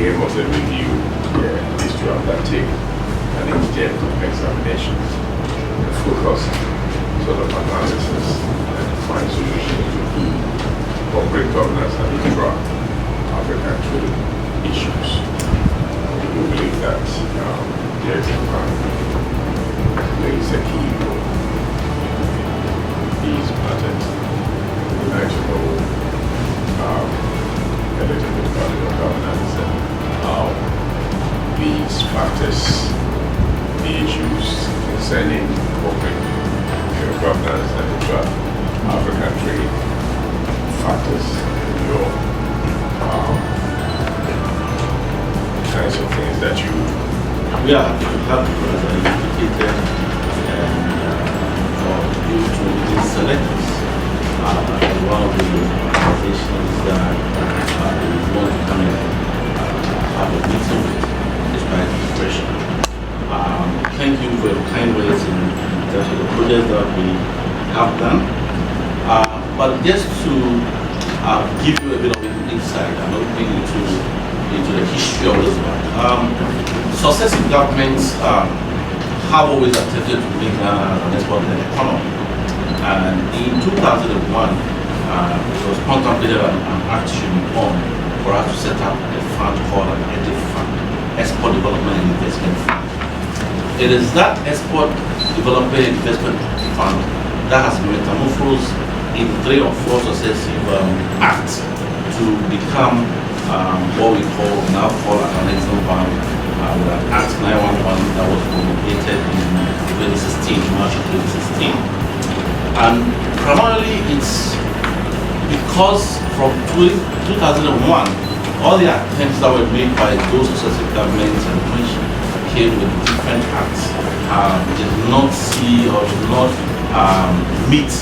aim of the review is to undertake an in-depth examination, a focused sort of analysis, and find solutions to key corporate governance and intra-African trade issues. We believe that the EXIM Bank plays a key role in these matters. We'd like to know a little bit about your governance and how these factors, the issues concerning corporate governance and intra-African trade factors in your kinds of things that you... Yeah, you have indicated and for you to really select us as one of the organizations that we want to come and have a meeting with despite the pressure. Thank you for your kind words in terms of the projects that we have done. But just to give you a bit of an insight, I'm not going into the history of this one. Successive governments have always attempted to bring Ghana as an exporting economy. And in 2001, it was contemplated an act should be on for us to set up a fund called an EDIF Fund, Export Development and Investment Fund. It is that Export Development and Investment Fund that has been metamorphosed in 3 or 4 successive acts to become what we now call an EXIM Bank with an Act 911 that was promulgated in 2016, March 2016. And primarily it's because from 2001, all the attempts that were made by those successive governments and which came with different acts did not see or did not meet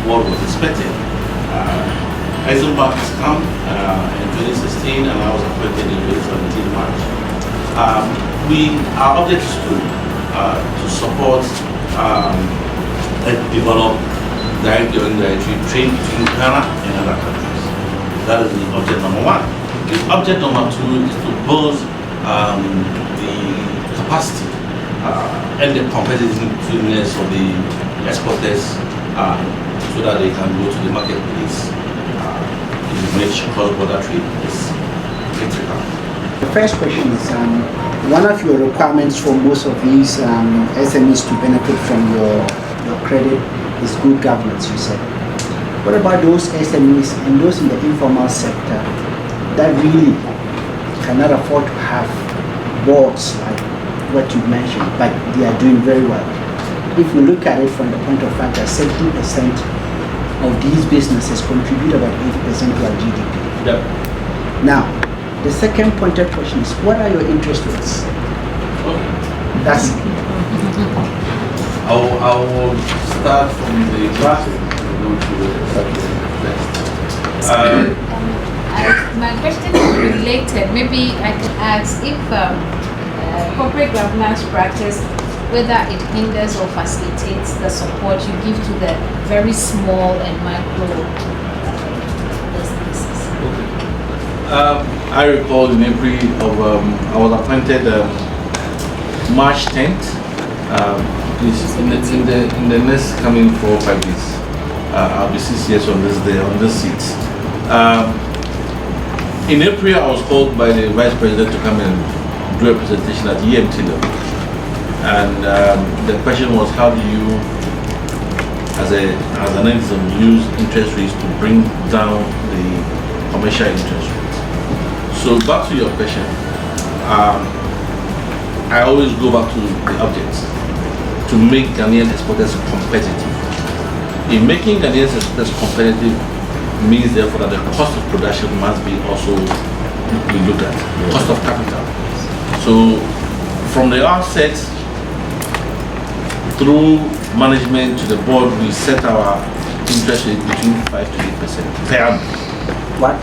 what was expected. EXIM Bank has come in 2016 and I was appointed in 2017 March. Our object is to support and develop direct or indirect trade between Ghana and other countries. That is the object number 1. The object number 2 is to build the capacity and the competitiveness of the exporters so that they can go to the marketplace in which cross-border trade is critical. The first question is, one of your requirements for most of these SMEs to benefit from your credit is good governance, you said. What about those SMEs and those in the informal sector that really cannot afford to have boards like what you mentioned, but they are doing very well? If we look at it from the point of fact that 70% of these businesses contribute about 80% to our GDP. Yep. Now, the second pointed question is, what are your interest rates? That's it. I will start from the last my question is related. Maybe I could ask if corporate governance practice, whether it hinders or facilitates the support you give to the very small and micro businesses. Okay. I recall in April I was appointed March 10th. In the next coming 4 or 5 days, I'll be 6 years on this seat. In April, I was called by the Vice President to come and do a presentation at EMT level. And the question was, how do you, as an EXIM, use interest rates to bring down the commercial interest rates? So back to your question, I always go back to the objects, to make Ghanaian exporters competitive. In making Ghanaian exporters competitive means therefore that the cost of production must be also be looked at, cost of capital. So from the outset, through management to the board, we set our interest rate between 5 to 8% per annum. What?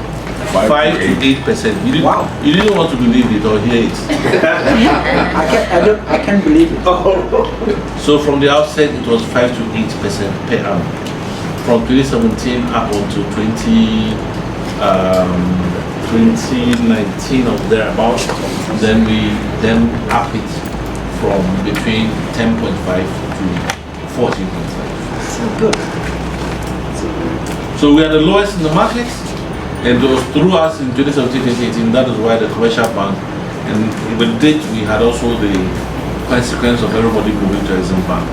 5 to 8%. Wow. You didn't want to believe it or hear it. I can't believe it. So from the outset, it was 5 to 8% per annum. From 2017 up until 2015, 2019 or thereabouts. Then we up it from between 10.5 to 14.5. So good. So we are the lowest in the market, and it was through us in 2017-2018. That is why the commercial bank, and with it we had also the consequence of everybody moving to EXIM Bank,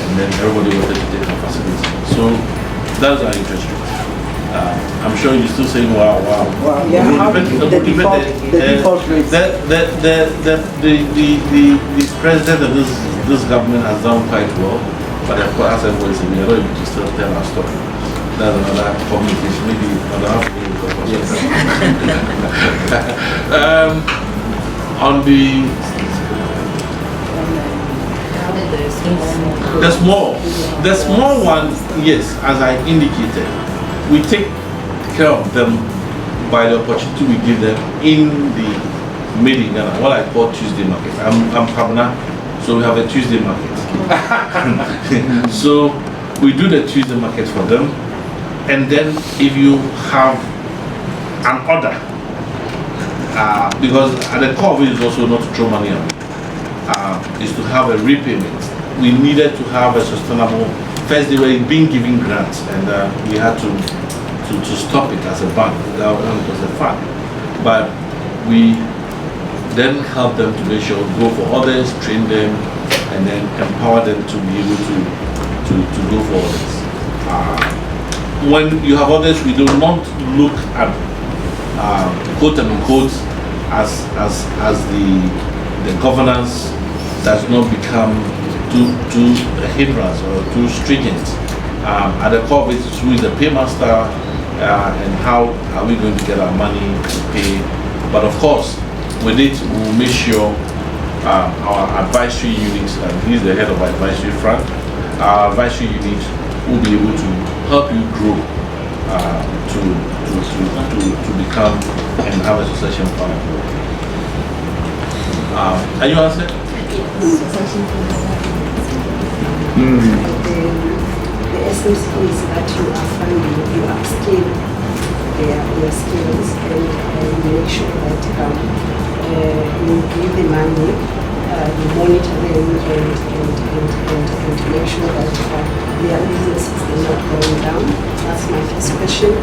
and then everybody wanted to take our facility. So that's our interest rate. I'm sure you're still saying wow, wow. Wow, yeah, how the default rates. The president of this government has done quite well, but of course, as everybody said, we are not able to still tell our story. That's another communication, maybe another half on the small one, yes, as I indicated, we take care of them by the opportunity we give them in the made in Ghana, what I call Tuesday market. I'm Pabna, so we have a Tuesday market. So we do the Tuesday market for them, and then if you have an order, because at the core of it is also not to throw money away, is to have a repayment. We needed to have a sustainable. First, they were being given grants, and we had to stop it as a bank. That was a fact. But we then help them to make sure, go for others, train them, and then empower them to be able to go for others. When you have others, we do not look at quote unquote as the governance does not become too a hindrance or too stringent. At the core of it is who is the paymaster and how are we going to get our money to pay. But of course, with it, we will make sure our advisory units, and he's the head of our advisory front, our advisory unit will be able to help you grow to become and have a succession plan. Are you answered? The SMCs that you are funding, you upskill their skills and make sure that you give the money, you monitor them and make sure that their businesses are not going down. That's my first question.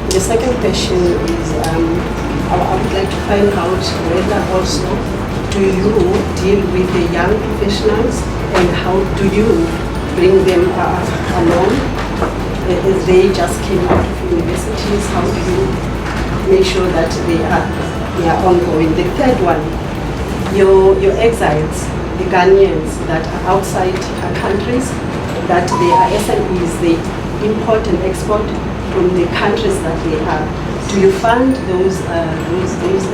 The second question is I would like to find out whether also do you deal with the young professionals and how do you bring them along if they just came out of universities? How do you make sure that they are ongoing? The third one, your exiles, the Ghanaians that are outside our countries, that they are SMEs, they import and export from the countries that they are. Do you fund those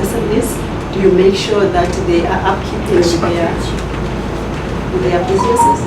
SMEs? Do you make sure that they are upkeeping their businesses?